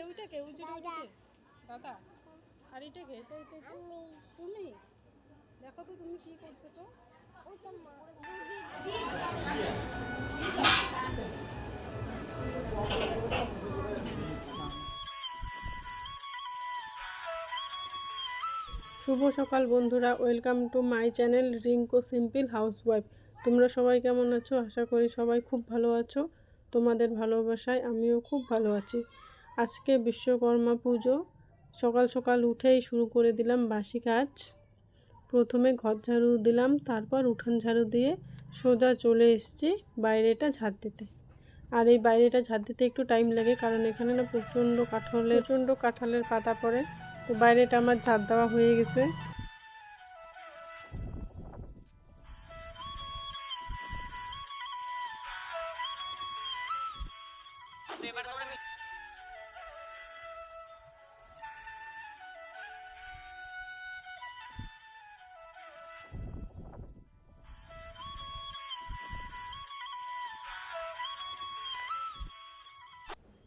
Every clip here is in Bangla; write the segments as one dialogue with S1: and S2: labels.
S1: ওইটাকে ওই যে দাদা, আর এটাকে এটা তুমি দেখো তো তুমি কি করতেছো। শুভ সকাল বন্ধুরা, welcome to my channel Rinku simple housewife. তোমরা সবাই কেমন আছো? আশা করি সবাই খুব ভালো আছো। তোমাদের ভালোবাসায় আমিও খুব ভালো আছি। আজকে বিশ্বকর্মা পুজো, সকাল সকাল উঠেই শুরু করে দিলাম বাসি কাজ। প্রথমে ঘর ঝাড়ু দিলাম, তারপর উঠান ঝাড়ু দিয়ে সোজা চলে এসেছি বাইরেটা ঝাড় দিতে। আর এই বাইরেটা ঝাড় দিতে একটু টাইম লাগে, কারণ এখানে না প্রচণ্ড কাঁঠালের পাতা পড়ে। তো বাইরেটা আমার ঝাড় দেওয়া হয়ে গেছে।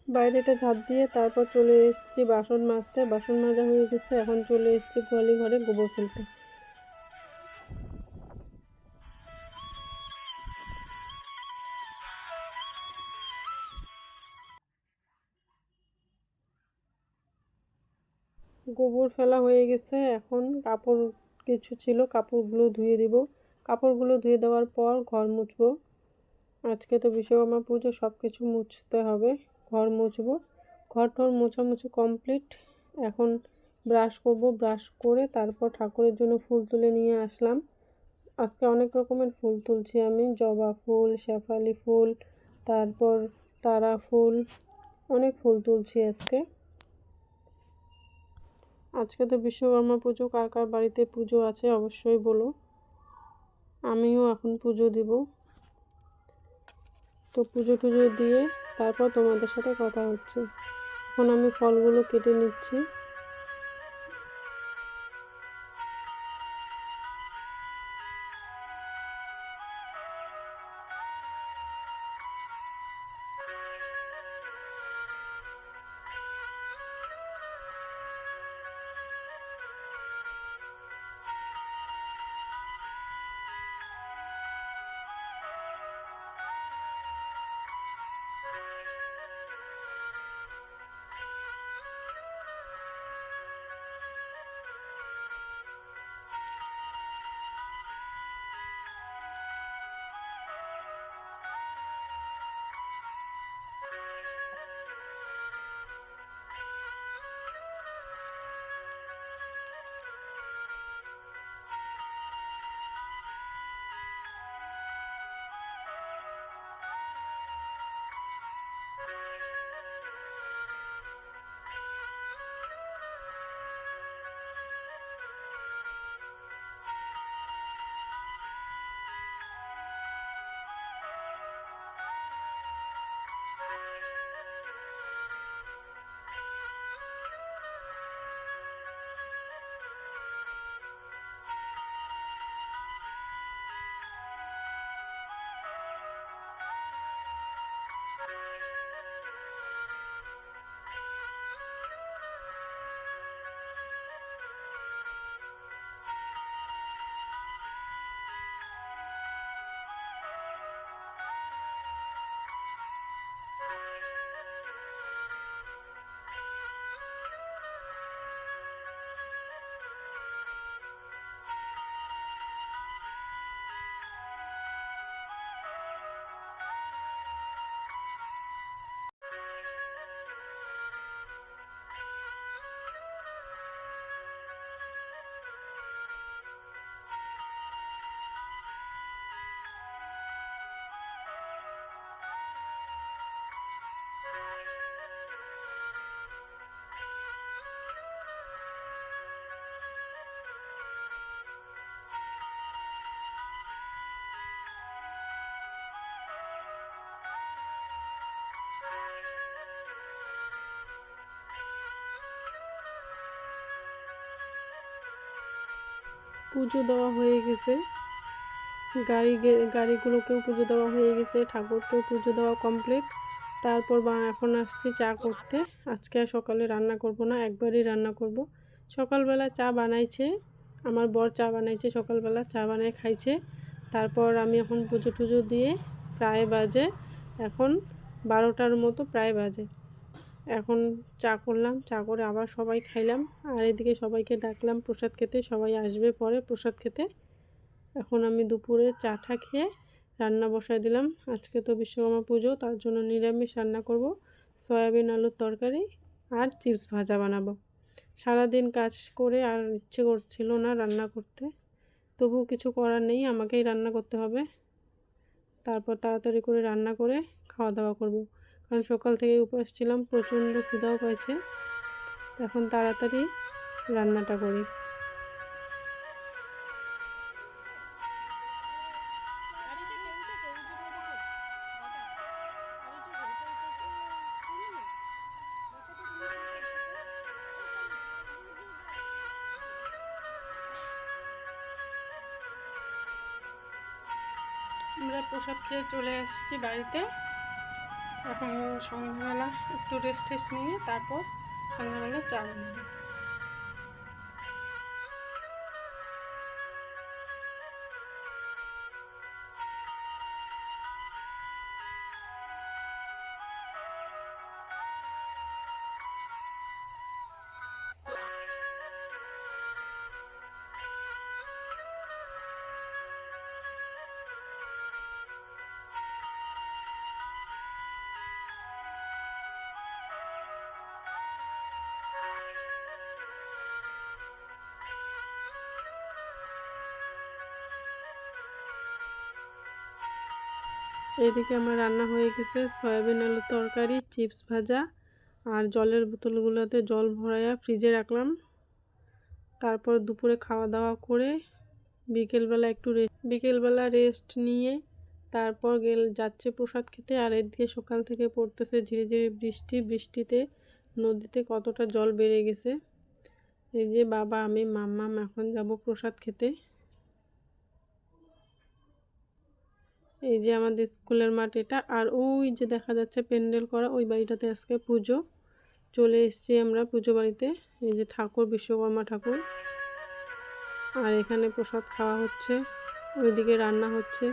S1: বাইরেটা ঝাড় দিয়ে তারপর চলে এসেছি বাসন মাজতে। বাসন মাজা হয়ে গেছে, এখন চলে এসেছি গোয়ালি ঘরে গোবর ফেলতে। গোবর ফেলা হয়ে গেছে, এখন কাপড় কিছু ছিল, কাপড়গুলো ধুয়ে দিব। কাপড়গুলো ধুয়ে দেওয়ার পর ঘর মুছবো। আজকে তো বিশ্বকর্মা পুজো, সব কিছু মুছতে হবে। ঘর মুছবো, ঘর টর মোছামুছি কমপ্লিট। এখন ব্রাশ করব, ব্রাশ করে তারপর ঠাকুরের জন্য ফুল তুলে নিয়ে আসলাম। আজকে অনেক রকমের ফুল তুলছি আমি, জবা ফুল, শেফালি ফুল, তারপর তারা ফুল, অনেক ফুল তুলছি আজকে। আজকে তো বিশ্বকর্মা পুজো, কার কার বাড়িতে পুজো আছে অবশ্যই বলো। আমিও এখন পুজো দিব। তো পুজো টুজো দিয়ে তারপর তোমাদের সাথে কথা হচ্ছে। এখন আমি ফলগুলো কেটে নিচ্ছি। পুজো দেওয়া হয়ে গেছে, গাড়িগুলোকেও পুজো দেওয়া হয়ে গেছে, ঠাকুরকেও পুজো দেওয়া কমপ্লিট। তারপর এখন আসছি চা করতে। আজকে সকালে রান্না করব না, একবারই রান্না করব। সকালবেলা চা বানাইছে আমার বর, চা বানাইছে সকালবেলা, চা বানিয়ে খাইছে। তারপর আমি এখন পুজো টুজো দিয়ে প্রায় বাজে এখন 12টার মতো প্রায় বাজে। এখন চা করলাম, চা করে আবার সবাই খাইলাম। আর এদিকে সবাইকে ডাকলাম প্রসাদ খেতে, সবাই আসবে পরে প্রসাদ খেতে। এখন আমি দুপুরে চাটা খেয়ে রান্না বসায় দিলাম। আজকে তো বিশ্বকর্মা পুজো, তার জন্য নিরামিষ রান্না করব। সয়াবিন আলুর তরকারি আর চিপস ভাজা বানাবো। সারাদিন কাজ করে আর ইচ্ছে করছিল না রান্না করতে, তবু কিছু করার নেই, আমাকেই রান্না করতে হবে। তারপর তাড়াতাড়ি করে রান্না করে খাওয়া দাওয়া করব, কারণ সকাল থেকে উপবাস ছিলাম, প্রচণ্ড খিদাও পাইছে। এখন তাড়াতাড়ি রান্নাটা করি। আমরা প্রসাদ খেয়ে চলে এসেছি বাড়িতে। এখন সন্ধ্যাবেলা একটু রেস্ট নিয়ে তারপর সন্ধ্যাবেলা চা বানাবো। এইদিকে আমার রান্না হয়ে গেছে সয়াবিন আলুর তরকারি, চিপস ভাজা আর জলের বোতলগুলোতে জল ভরাইয়া ফ্রিজে রাখলাম। তারপর দুপুরে খাওয়া দাওয়া করে বিকেলবেলা রেস্ট নিয়ে তারপর যাচ্ছে প্রসাদ খেতে। আর এদিকে সকাল থেকে পড়তেছে ঝিরিঝিরি বৃষ্টিতে নদীতে কতটা জল বেড়ে গেছে। এই যে বাবা, আমি, মাম্মাম এখন যাব প্রসাদ খেতে। এই যে আমাদের স্কুলের মাঠ এটা, আর ওই যে দেখা যাচ্ছে প্যান্ডেল করা, ওই বাড়িটাতে আজকে পুজো। চলে এসেছি আমরা পুজো বাড়িতে। এই যে ঠাকুর, বিশ্বকর্মা ঠাকুর, আর এখানে প্রসাদ খাওয়া হচ্ছে, ওইদিকে রান্না হচ্ছে।